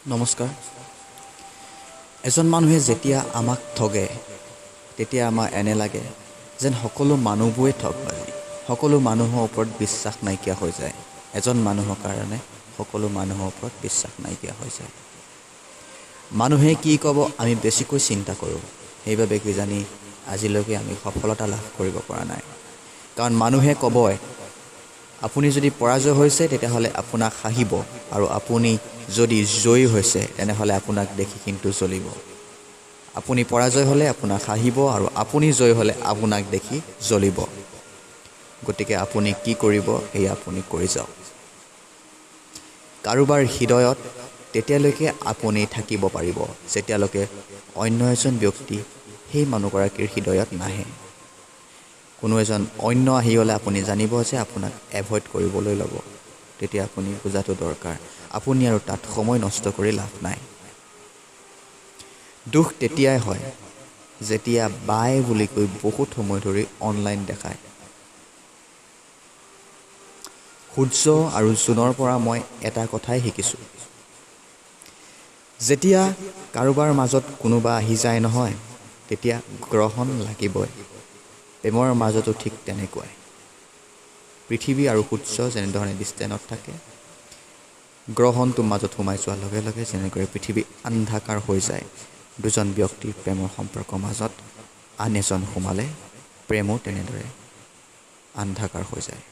নমস্কাৰ। এজন মানুহে যেতিয়া আমাক ঠগে তেতিয়া আমাৰ এনে লাগে যেন সকলো মানুহবোৰে ঠগবাজি, সকলো মানুহৰ ওপৰত বিশ্বাস নাইকিয়া হৈ যায়। এজন মানুহৰ কাৰণে সকলো মানুহৰ ওপৰত বিশ্বাস নাইকিয়া হৈ যায়। মানুহে কি ক'ব আমি বেছিকৈ চিন্তা কৰোঁ, সেইবাবে কিজানি আজিলৈকে আমি সফলতা লাভ কৰিব পৰা নাই। কাৰণ মানুহে ক'বই, আপুনি যদি পৰাজয় হৈছে তেতিয়াহ'লে আপোনাক হাঁহিব, আৰু আপুনি যদি জয়ী হৈছে তেনেহ'লে আপোনাক দেখি কিন্তু জ্বলিব। আপুনি পৰাজয় হ'লে আপোনাক হাঁহিব, আৰু আপুনি জয়ী হ'লে আপোনাক দেখি জ্বলিব। গতিকে আপুনি কি কৰিব সেয়া আপুনি কৰি যাওক। কাৰোবাৰ হৃদয়ত তেতিয়ালৈকে আপুনি থাকিব পাৰিব যেতিয়ালৈকে অন্য এজন ব্যক্তি সেই মানুহগৰাকীৰ হৃদয়ত নাহে। কোনো এজন অন্য আহি গ'লে আপুনি জানিব যে আপোনাক এভইড কৰিবলৈ ল'ব। তেতিয়া আপুনি বুজাটো দৰকাৰ, আপুনি আৰু তাত সময় নষ্ট কৰি লাভ নাই। দুখ তেতিয়াই হয় যেতিয়া বাই বুলি কৈ বহুত সময় ধৰি অনলাইন দেখায়। সূৰ্য আৰু জোনৰ পৰা মই এটা কথাই শিকিছোঁ, যেতিয়া কাৰোবাৰ মাজত কোনোবা আহি যায় নহয়, তেতিয়া গ্ৰহণ লাগিবই। প্ৰেমৰ মাজতো ঠিক তেনেকুৱাই। পৃথিৱী আৰু সূৰ্য যেনেধৰণে ডিষ্টেঞ্চত থাকে, গ্ৰহণটো মাজত সোমাই যোৱাৰ লগে লগে যেনেকৈ পৃথিৱী আন্ধাকাৰ হৈ যায়, দুজন ব্যক্তিৰ প্ৰেমৰ সম্পৰ্কৰ মাজত আন এজন সোমালে প্ৰেমো তেনেদৰে আন্ধাকাৰ হৈ যায়।